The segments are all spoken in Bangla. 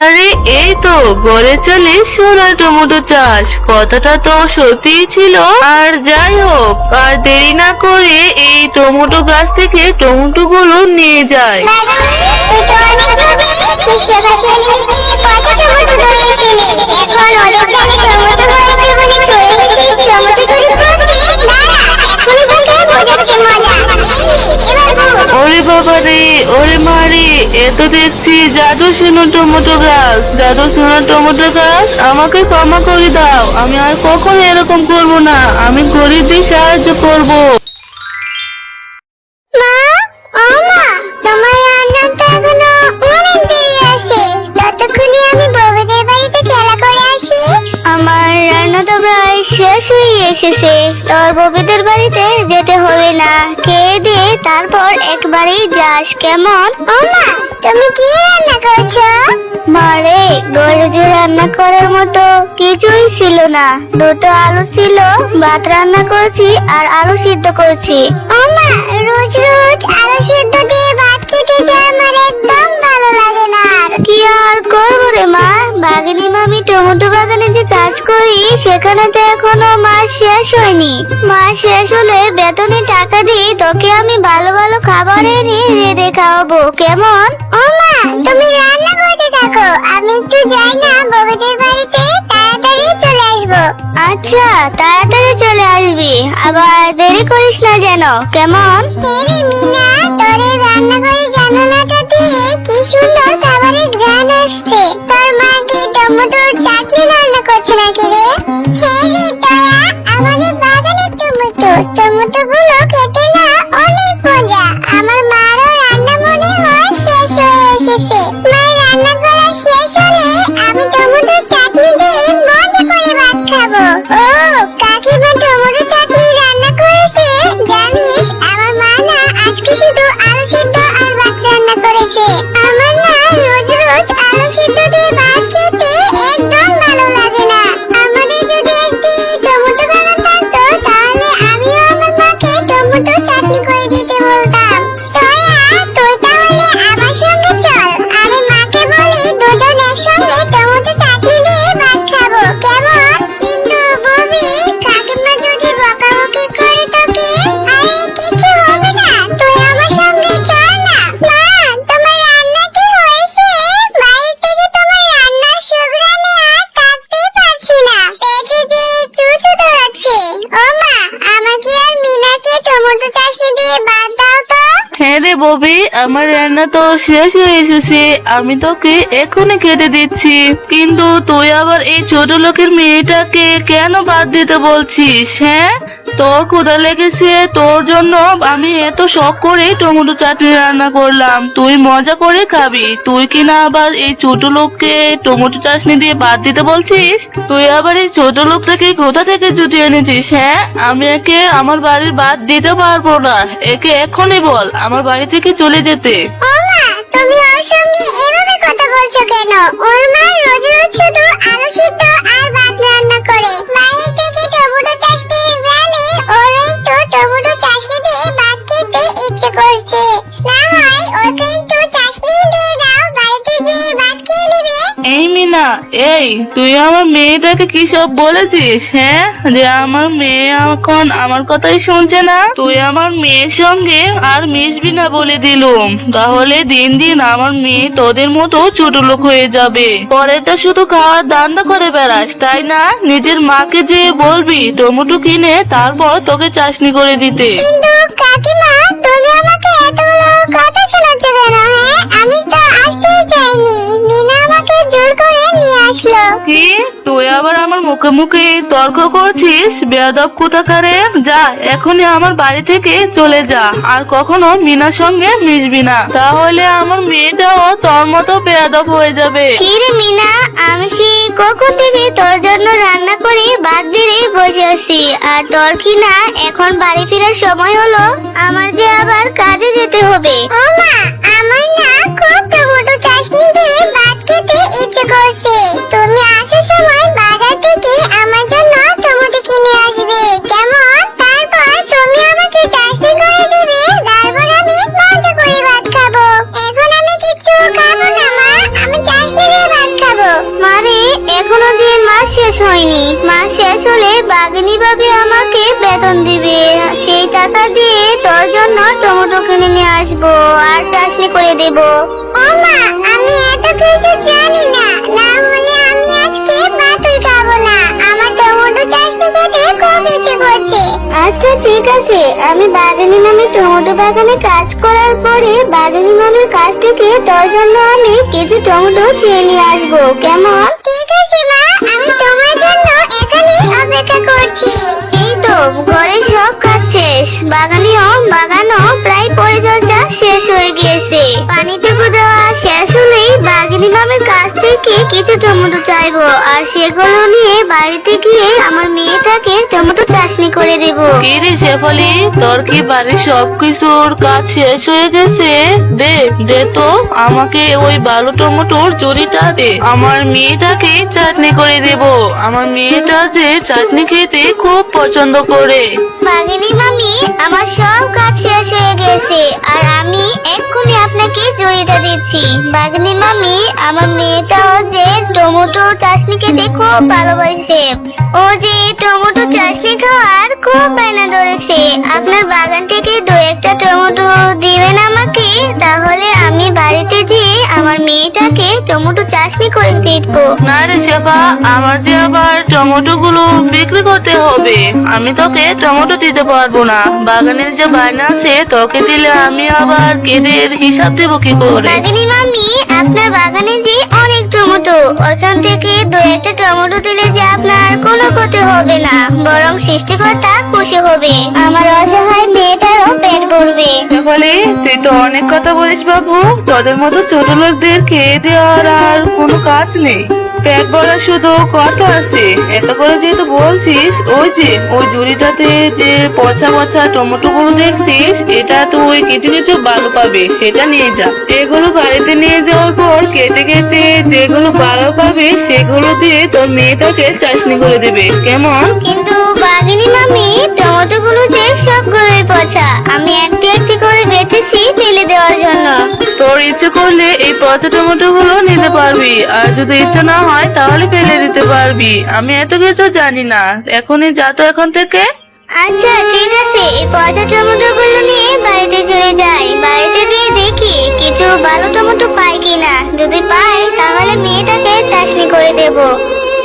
আরে এই তো গড়ে চলে সোনা টমেটো চাষ, কথাটা তো সত্যিই ছিল। আর যাই হোক, আর দেরি না করে এই টমেটো গাছ থেকে টমেটো গুলো নিয়ে যায়। ওরে বাবা রে, ওরে মা রে, এ তো দেখছি জাদু সোনা টমেটো গাছ, জাদু সোনা টমেটো গাছ, আমাকে ক্ষমা করে দাও। আমি আর কখনো এরকম করব না, আমি গরিবদের সাহায্য করব। মা, ও মা, তোমার রান্না তো এখনো অনেক দেরি আছে। ততক্ষণে আমি বউদের বাড়িতে খেলা করে আসি। আমার রান্না তো প্রায় শেষ হয়ে এসেছে। তোর বউদের বাড়িতে যেতে হবে না, খেয়ে দিয়ে তারপর একবারেই যাস, কেমন? ও মা, তুমি কি রান্না করছো? মারে, ঘরে যে রান্না করার মতো কিছুই ছিল না। দুটো আলু ছিল, ভাত রান্না করেছি আর আলু সিদ্ধ করেছি। ও মা, রোজ রোজ আলু সিদ্ধ দিয়ে ভাত খেতে যা আমার একদম ভালো লাগে না। কি আর করবো রে মা, বাগানি মামি টমেটো বাগানে যে কাজ করি সেখানে তো এখনো মাস শেষ হয়নি। মাস শেষ হলে বেতনে টাকা দিয়ে তোকে আমি ভালো ভালো খাবার এনে রেঁধে খাওয়াবো, কেমন? ও মা, তুমি রান্না করতে থাকো, আমি একটু যাই না বউদের বাড়িতে, তাড়াতাড়ি চলে আসবো। আচ্ছা, তাড়াতাড়ি চলে আসবি, আবার দেরি করিস না যেন, কেমন? হেরে মিনা, তোরে রান্নাঘরে জানালাটা দিয়ে কি সুন্দর খাবারের ঘ্রাণ আসছে। তোর মা কি টমেটোর চাটনি রান্না করছে নাকি রে? হ্যাঁ রে তোয়া, আমাদের বাগানের টমেটো গুলো খেতে না অনেক মজা। আমার মারও রান্না মনে হয় শেষ হয়ে এসেছে। মা রান্না করা শেষ হলে আমি টমেটো চাটনি দিয়ে মজা করে ভাত খাবো। ও কাকিমা টমেটো চাটনি রান্না করেছে, জানিস আমার মা না আজকে শুধু আলু সিদ্ধ আর ভাত রান্না করেছে। আমার না রোজ রোজ আলু সিদ্ধ দিয়ে ভাত খেতে একদম ভালো লাগে না। আমাদের যদি একটি টমেটো বাগান থাকতো তাহলে আমিও আমার মাকে টমেটো চাটনি করে দিতে বলতাম। তোয়া, তুই তাহলে আমার সঙ্গে চল, আমি মাকে বলি দুজন একসঙ্গে টমেটো চাটনি দিয়ে ভাত খাবো, কেমন? কিন্তু ববি, কাকিমা যদি বকাবকি করে তোকে? আরে কিছু হবে না, তুই আমার সঙ্গে চল না। মা, তোমার রান্না কি হয়েছে? বাইরে থেকে তোমার রান্নার সুঘ্রাণে আর থাকতেই পারছি না, পেটে যে চুচু ধরাচ্ছে। ও মা, আমাকে আর মিনাকে টমেটো চাটনি দিয়ে ভাত দাও তো। হ্যাঁ রে ববি, আমার রান্না তো শেষ হয়ে এসেছে, আমি তোকে এখনই খেতে দিচ্ছি। কিন্তু তুই আবার এই ছোট লোকের মেয়েটাকে কেন বাদ দিতে বলছিস? হ্যাঁ, তোর ক্ষুধা লেগেছে, তোর জন্য আমি এত শখ করে টমেটো চাটনি রান্না করলাম, তুই মজা করে খাবি, তুই কিনা আবার এই ছোট লোককে টমেটো চাটনি দিয়ে বাদ দিতে বলছিস? তুই আবার এই ছোট লোকটাকে কোথা থেকে জুটিয়ে এনেছিস? হ্যাঁ, আমি একে আমার বাড়ির বাদ দিতে পারবো না, একে এখনই বল আমার বাড়ি থেকে চলে যেতে। ও মা, তুমি ওর সঙ্গে এভাবে কথা বলছো কেন? ওর মা রোজ রোজ শুধু আলু সিদ্ধ আর ভাত রান্না করে। বাইরে থেকে টমেটো চাটনির গ্রানে ওর একটু টমেটো চাটনি দিয়ে ভাত খেতে ইচ্ছে করছে। না হয় ওকে একটু চাটনি দিয়ে দাও, বাড়িতে যেয়ে ভাত খেয়ে নেবে। এই মিনা, এই তুই আমার মেয়েটাকে কি সব বলেছিস? হ্যাঁ, যে আমার মেয়ে এখন আমার কথাই শুনছে না, তুই আমার মেয়ের সঙ্গে আর মিশবি না বলে দিলুম। তাহলে দিন দিন আমার মেয়ে তোদের মতো ছোট লোক হয়ে যাবে, পরেরটা শুধু খাওয়ার ধান্দা করে বেড়াস, তাই না? নিজের মাকে যে বলবি টমেটো কিনে তারপর তোকে চাটনি করে দিতে। কিন্তু কাকিমা, তুমি আমাকে এতগুলো কথা শোনাচ্ছ কেন? হ্যাঁ, আমি তো আসতেই চাইনি, মিনা আমাকে জোর করে নিয়ে আসলো। কি, তুই আবার আমার মুখে মুখে তর্ক করছিস? বেয়াদব কোথাকারে, যা এখনই আমার বাড়ি থেকে চলে যা, আর কখনো মিনার সঙ্গে মিশবি না, তাহলে আমার মেয়েটাও তোর মতো বেয়াদব হয়ে যাবে। কি রে মিনা, আমি সেই কখন থেকে তোর জন্য রান্না করে ভাত বেড়ে বসে আছি, আর তোর কি না এখন বাড়ি ফেরার সময় হলো? আমার যে আবার কাজে যেতে হবে। ও মা, আমার না খুব টমেটো চাটনি দিয়ে ভাত খেতে ইচ্ছে করছে। তুমি আসার সময় বাজার থেকে আমার জন্য টমেটো কিনে আসবে, কেমন? তারপর তুমি আমাকে চাটনি করে দিবে, তারপর আমি মজা করে ভাত খাবো। এখন আমি কিচ্ছু খাবো না মা, আমি চাটনি দিয়ে ভাত এখনো যে মাস শেষ হয়নি। মাস শেষ হলে বাঘিনী ভাবি আমাকে বেতন দিবে। সেই টাকা দিয়ে তোর জন্য টমেটো কিনে নিয়ে আসবো আর চাষনি করে দেব। ও মা, আমি এত কিছু জানি না। না হলে আমি আজকে ভাতই খাবো না। আমার টমেটো চাষনি খেতে খুব ইচ্ছে করছে। আচ্ছা ঠিক আছে, আমি বাগানি মামির টমেটো বাগানে কাজ করার পরে বাগানি মামির কাছ থেকে তোর জন্য আমি কিছু টমেটো চেয়ে নিয়ে আসবো, কেমন? ঠিক আছে মা, আমি তোমার জন্য এখানেই অপেক্ষা করছি। এই তো ঘরের সব কাজ শেষ, বাগানও প্রায় পরিচর্যা শেষ হয়ে গিয়েছে। পানিটুকু দেওয়া শেষ হলেই বাগানি মামির কাছ থেকে কিছু টমেটো চাইবো আর সেগুলো নিয়ে বাড়িতে গিয়ে আমার মেয়েটাকে টমেটো চাষনি করে দেবো। কি রে শেফালি, তোর কি বাড়ির সবকিছুর কাজ শেষ হয়ে গেছে? দে দে তো আমাকে ওই ভালো টমেটোর জড়িটা দে, আমার মেয়েটাকে চাটনি করে দেব। আমার মেয়েটা যে চাটনি খেতে খুব পছন্দ করে। বাগিনী মামি, আমার সব কাজ শেষ হয়ে গেছে আর আমি এক্ষুনি আপনাকে জড়িটা দিচ্ছি। বাগিনী মামি, আমার মেয়েটাও যে টমেটো চাটনি খেতে খুব ভালোবাসে। ও যে টমেটো চাটনি খাওয়ার খুব বায়না ধরেছে। আপনার বাগান থেকে দু একটা টমেটো দিবেন আমাকে, তাহলে আমি বাড়িতে যেয়ে আমার মেয়েটাকে টমেটো চাটনি করে দিব। না রে শেফা, আমার যে আবার টমেটো গুলো বিক্রি করতে হবে, আমি তোকে টমেটো দিতে পারবো না। বাগানের যে বায়না আছে তোকে দিলে আমি আবার কেদের হিসাব দেবো কি করে? বাগিনী মামি, আপনার বাগানে যে অনেক টমেটো, ওখান থেকে দু একটা টমেটো দিলে যে আপনার কোনো ক্ষতি হবে না, বরং সৃষ্টিকর্তা খুশি হবে। আমার অসহায় মেয়েটারও পেট ভরবে। শেফালি, তুই তো অনেক কথা বলিস বাবু। তোদের মতো ছোট লোকদের খেয়ে দেওয়ার আর কোনো কাজ নেই। পেট ভরা শুধু কথা আছে। এত করে যেহেতু বলছিস, ওই ঝুড়িটাতে যে পচা পচা টমেটো গুলো দেখছিস, এটা তুই কিছু কিছু ভালো পাবে, সেটা নিয়ে যা। এগুলো বাড়িতে নিয়ে যাওয়ার পর কেটে কেটে যেগুলো ভালো পাবে সেগুলো দিয়ে তোর মেয়েটাকে চাষনি করে দেবে, কেমন? কিন্তু বাগিনী মামি, টমেটো গুলো যে সবগুলোই পচা। আমি একটি একটি করে বেঁচেছি ফেলে দেওয়ার জন্য। তোর ইচ্ছে করলে এই পচা টমেটো গুলো নিতে পারবি, আর যদি ইচ্ছা না হয় তাহলে ফেলে দিতে পারবি। আমি এত কিছু জানি না, এখনই যা তো এখান থেকে। আচ্ছা ঠিক আছে, এই পচা টমেটো গুলো নিয়ে বাড়িতে চলে যাই। বাড়িতে গিয়ে দেখি কিছু ভালো টমেটো পাই কিনা। যদি পাই তাহলে মেয়েটাকে চাটনি করে দেব।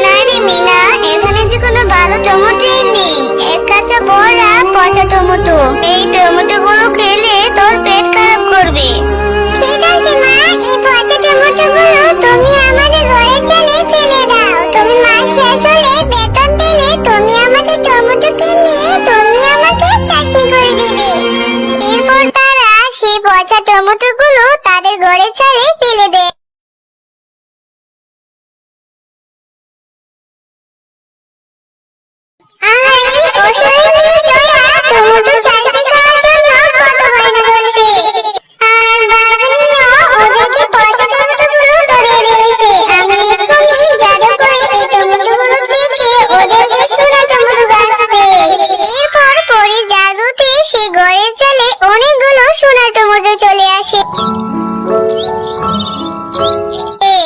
না রে মিনা, এখানে যে কোনো ভালো টমেটোই নেই। এক কাঁচা বড়া পচা টমেটো। এই টমেটো গুলো খেলে তোর পেট খারাপ করবে। ঠিক আছে মা, এই পচা টমেটো গুলো তুমি আমাদের ঘরে চলে ফেলে দাও। তুমি মাস শেষ হলে বেতন দিলে তুমি আমাকে টমেটো কিনে তুমি আমাকে চাটনি করে দিবে। এরপর তারা সেই পচা টমেটো গুলো তাদের ঘরে চলে ফেলে দেয়। আরে অসহায় মেয়েটা টমেটো চাটনি খাওয়ার জন্য কত বায়না ধরছে। আর বাগানিও ওদেরকে পচা টমেটোগুলো ধরিয়ে দিয়েছে। আমি এক্ষুনি জাদু করে এই টমেটোগুলো থেকে ওদেরকে সোনা টমেটো গাছ দেই। এরপর পরে জাদুতে সে ঘরের চালে অনেকগুলো সোনা টমেটো চলে আসে।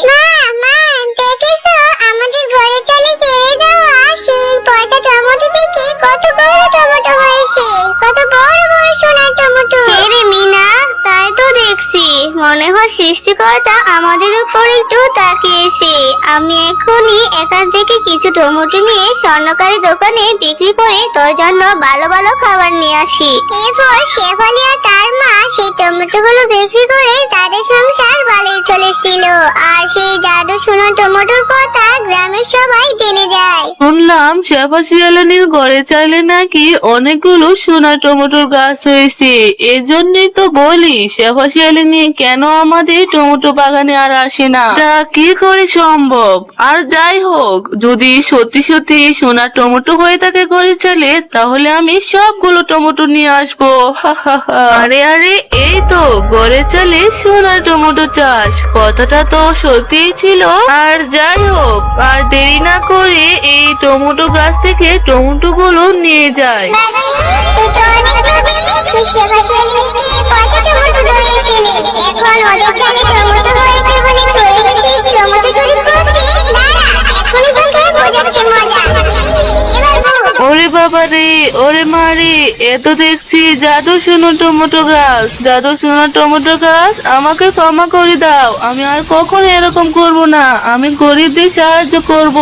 মা, মা, দেখেছো আমাদের ঘরের চালে ফেলে দেওয়া সেই পচা টমেটো থেকে কত বড় টমেটো হয়েছে। কত বড় বড় সোনার টমেটো। রে মিনা, তাই তো দেখছি। মনে হয় সৃষ্টিকর্তা আমাদের উপর একটু তাকিয়েছে। আমি এখনই এখান থেকে কিছু টমেটো নিয়ে স্বর্ণকারী দোকানে বিক্রি করে তোর জন্য ভালো ভালো খাবার নিয়ে আসি। এরপর শেফালি আর তার মা সেই টমেটোগুলো বিক্রি করে তাদের সংসার ভালোই চলেছিল। আর সেই জাদু সোনা টমেটোর কথা গ্রামের সবাই জেনে যায়। শুনলাম শেফা শিয়ালিনীর ঘরে চাইলে নাকি অনেকগুলো সোনা টমেটোর গাছ হয়েছে। এজন্যই তো বলি শেফা শিয়ালিনী কেন আমাদের টমেটো বাগানে আর আসে না। তা কি করে সম্ভব? আর যাই হোক, যদি সত্যি সত্যি সোনা টমেটো হয়ে থাকে ঘরে চাইলে, তাহলে আমি সবগুলো টমেটো নিয়ে আসবো। আরে আরে, এই তো ঘরে চালে সোনা টমেটো চাষ, কথাটা তো সত্যিই ছিল। আর যাই হোক, আর দেরি না করে এই টমেটো গাছ থেকে টমেটো গুলো নিয়ে যায়। বাগানি, তুই তো অনেকভাবে সেই শেফালিনীকে পচা টমেটো ধরিয়েছিলি। এখন ওদের চালে টমেটো হয়েছে বলে তুই এসেছিস টমেটো চুরি করতে? দাঁড়া, এখনই বাবা রে, ওরে মারে, এ তো দেখছি জাদু শোনো টমেটো গাছ। জাদু শোনো টমেটো গাছ, আমাকে ক্ষমা করে দাও। আমি আর কখনো এরকম করব না। আমি গরিবদের সাহায্য করব।